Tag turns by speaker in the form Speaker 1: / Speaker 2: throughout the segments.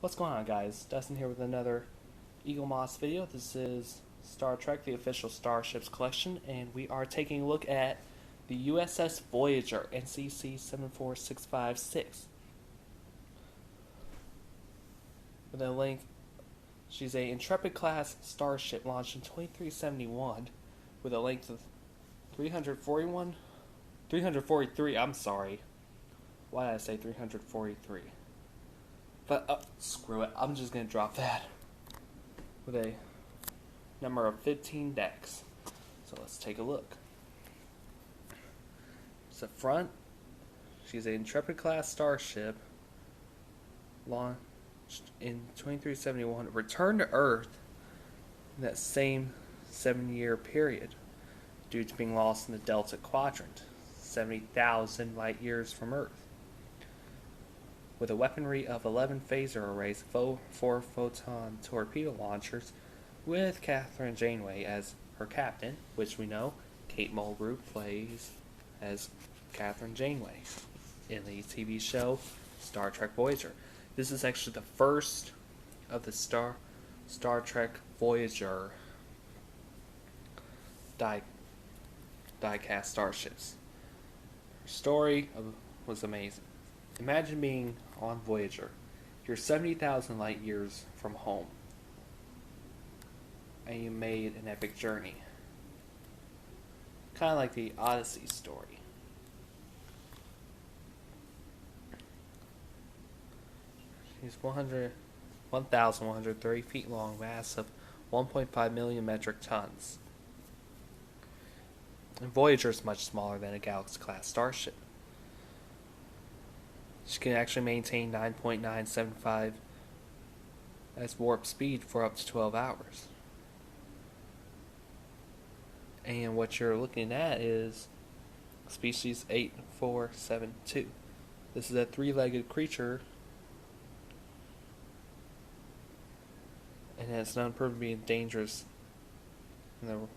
Speaker 1: What's going on, guys? Dustin here with another Eagle Moss video. This is Star Trek, the official Starships collection, and we are taking a look at the U.S.S. Voyager, NCC-74656. With a link, she's a Intrepid-class starship launched in 2371 with a length of 343, I'm sorry. Why did I say 343? But, screw it, I'm just going to drop that. With a number of 15 decks. So let's take a look. So front, she's an Intrepid-class starship launched in 2371, returned to Earth in that same 7-year period due to being lost in the Delta Quadrant, 70,000 light years from Earth. With a weaponry of 11 phaser arrays, 4 photon torpedo launchers, with Catherine Janeway as her captain, which we know Kate Mulgrew plays as Catherine Janeway in the TV show Star Trek Voyager. This is actually the first of the Star Trek Voyager die-cast starships. Her story was amazing. Imagine being on Voyager. You're 70,000 light years from home, and you made an epic journey. Kind of like the Odyssey story. She's 1,130 feet long, mass of 1.5 million metric tons. And Voyager is much smaller than a Galaxy-class starship. She can actually maintain 9.975 as warp speed for up to 12 hours. And what you're looking at is species 8472. This is a 3-legged creature, and it's known for being dangerous than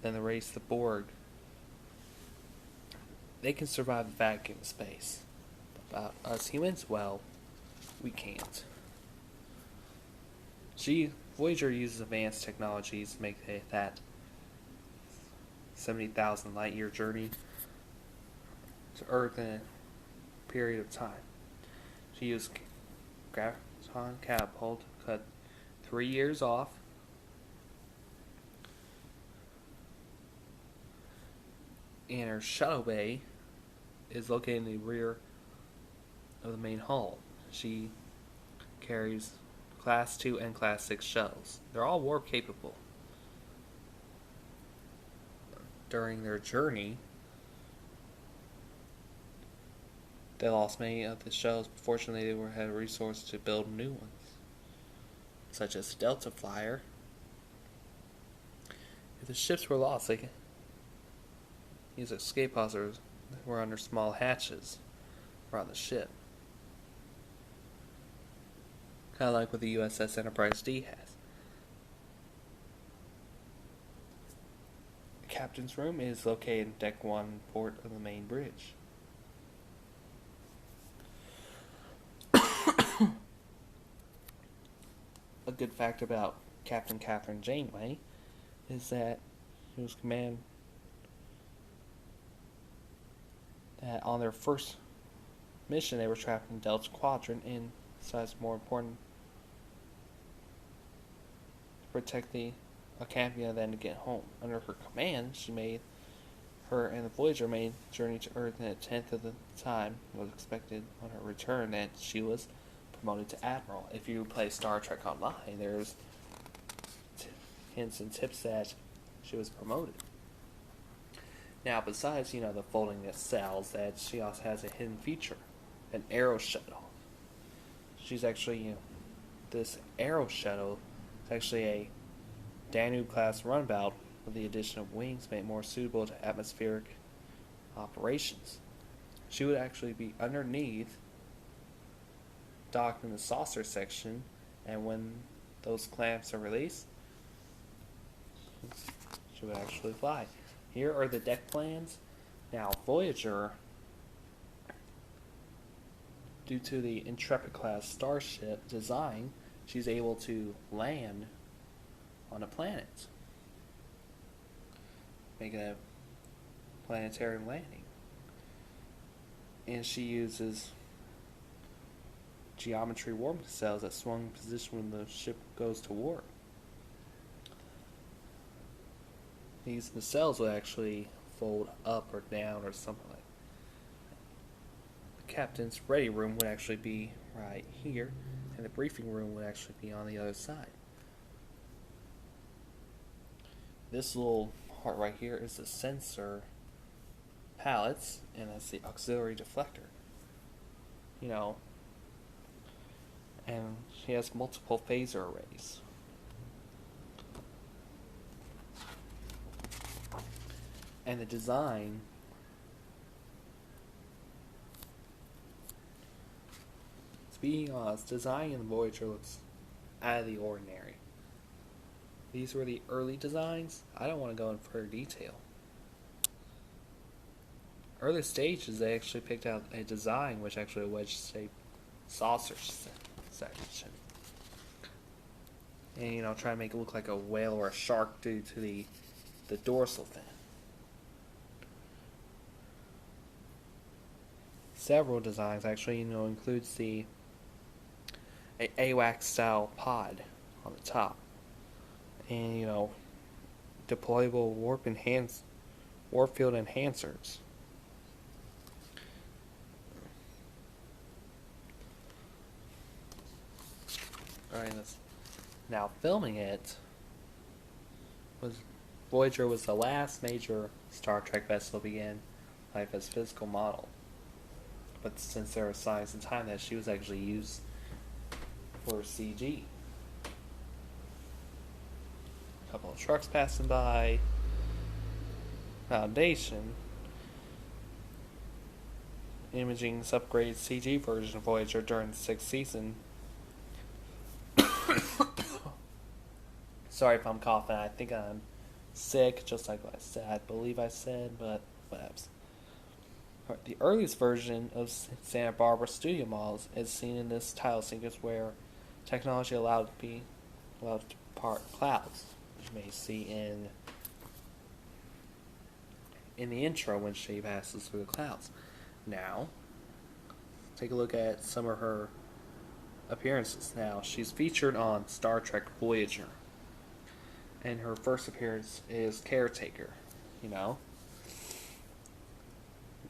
Speaker 1: the race the Borg. They can survive vacuum space. About us humans, well, we can't. Voyager uses advanced technologies to make that 70,000 light year journey to Earth in a period of time. She used graviton catapult to cut 3 years off, and her shuttle bay is located in the rear of the main hull. She carries Class 2 and Class 6 shuttles. They're all warp capable. During their journey, they lost many of the shuttles, but fortunately they had a resource to build new ones, such as the Delta Flyer. If the ships were lost, they could use escape pods that were under small hatches around the ship. Kind of like what the U.S.S. Enterprise D has. The captain's room is located in Deck 1 port of the main bridge. A good fact about Captain Catherine Janeway is that she was command that on their first mission they were trapped in Delta Quadrant, and besides more important to protect the Academy than to get home. Under her command, her and the Voyager made journey to Earth in a tenth of the time it was expected on her return, and she was promoted to Admiral. If you play Star Trek Online, there's hints and tips that she was promoted. Now, besides, the folding nacelles, that she also has a hidden feature, an aero shuttle. She's actually, this aero shuttle is actually a Danube-class runabout with the addition of wings made more suitable to atmospheric operations. She would actually be underneath, docked in the saucer section, and when those clamps are released, she would actually fly. Here are the deck plans. Now, Voyager due to the Intrepid-class starship design, she's able to land on a planet, making a planetary landing. And she uses geometry warp cells that swung in position when the ship goes to warp. The cells will actually fold up or down or something like that. The captain's ready room would actually be right here, and the briefing room would actually be on the other side. This little part right here is the sensor pallets, and that's the auxiliary deflector. And she has multiple phaser arrays. And the design to be honest, design in the Voyager looks out of the ordinary. These were the early designs. I don't want to go in further detail. Early stages, they actually picked out a design which actually a wedge-shaped saucer section. And try to make it look like a whale or a shark due to the dorsal fin. Several designs actually, includes the AWACS style pod on the top, and deployable warp field enhancers. Alright, now filming it Voyager was the last major Star Trek vessel to begin life as physical model. But since there were signs and time that she was actually used for CG. A couple of trucks passing by. Foundation. Imaging's upgraded CG version of Voyager during the 6th season. Sorry if I'm coughing. I think I'm sick, just like what I said. I believe I said, but whatever. Right, the earliest version of Santa Barbara studio models is seen in this title sequence where technology allowed to part clouds, which you may see in the intro when she passes through the clouds. Now, take a look at some of her appearances. Now, she's featured on Star Trek Voyager, and her first appearance is Caretaker.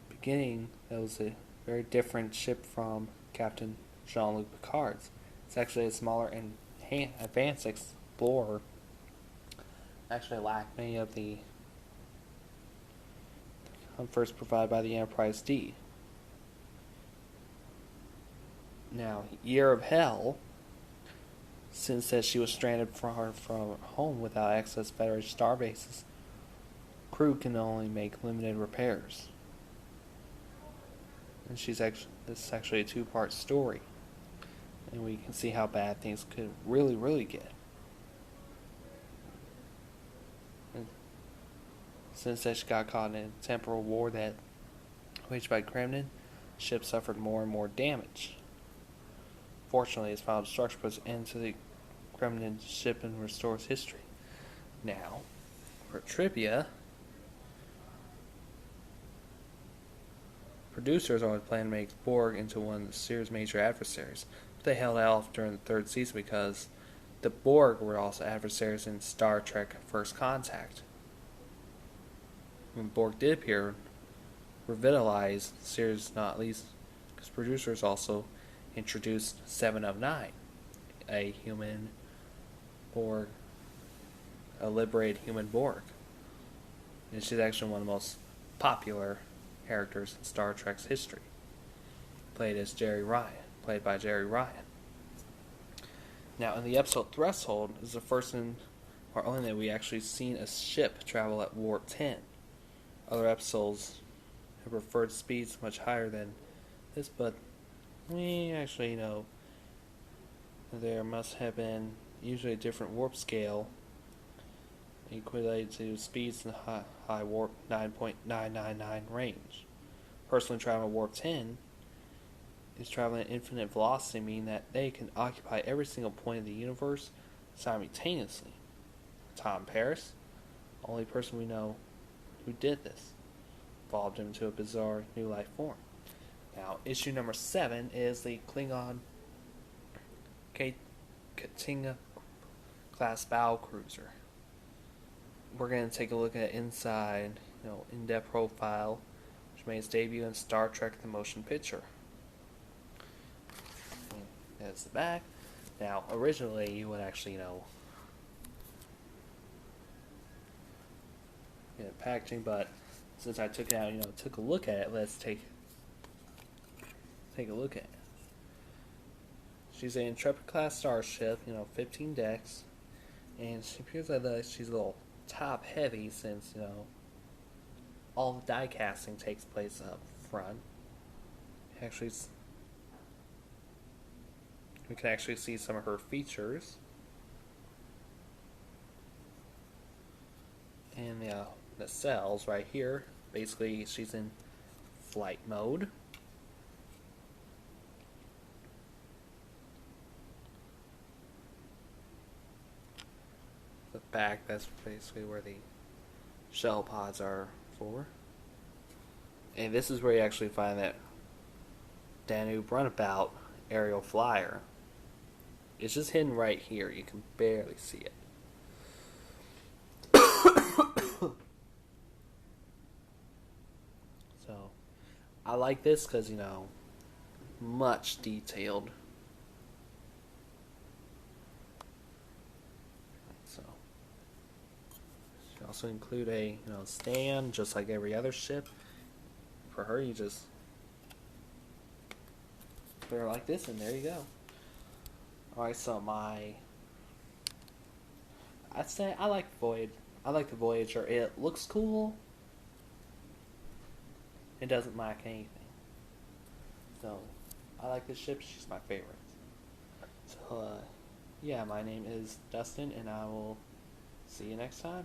Speaker 1: Beginning, that was a very different ship from Captain Jean-Luc Picard's. It's actually a smaller and advanced explorer. Actually lacked many of the comforts provided by the Enterprise D. Now, Year of Hell, since that she was stranded from home without access to Federation star bases, crew can only make limited repairs. And this is actually a 2-part story, and we can see how bad things could really, really get. And since that she got caught in a temporal war that waged by Kremlin, the ship suffered more and more damage. Fortunately, its final destruction puts an end to the Kremlin ship and restores history. Now, for trivia, producers always planned to make Borg into one of the series' major adversaries, but they held off during the 3rd season because the Borg were also adversaries in Star Trek First Contact. When Borg did appear, revitalized the series, not least because producers also introduced 7 of 9, a human Borg, a liberated human Borg. And she's actually one of the most popular characters in Star Trek's history. Played by Jerry Ryan. Now, in the episode Threshold is the first or only that we actually seen a ship travel at warp 10. Other episodes have referred to speeds much higher than this, but we actually know there must have been usually a different warp scale equated to speeds in the high warp 9.999 range. Personally traveling warp 10 is traveling at infinite velocity, meaning that they can occupy every single point of the universe simultaneously. Tom Paris, only person we know who did this, evolved into a bizarre new life form. Now, issue number 7 is the Klingon Katinga class battle cruiser. We're going to take a look at inside, in-depth profile, which made its debut in Star Trek: The Motion Picture. And that's the back. Now, originally, you would actually, get packaging, but since I took it out, took a look at it, let's take a look at it. She's an Intrepid class starship, 15 decks, and she appears like she's a little top heavy since, all the die casting takes place up front. Actually, we can actually see some of her features. And the cells right here, basically she's in flight mode. The back, that's basically where the shell pods are for. And this is where you actually find that Danube runabout aerial flyer. It's just hidden right here. You can barely see it. So, I like this because, much detailed. So, you also include a, stand, just like every other ship. For her, you just put her like this, and there you go. Alright, so I'd say I like the Voyager. It looks cool. It doesn't lack anything. So, I like this ship. She's my favorite. So, yeah, my name is Dustin, and I will see you next time.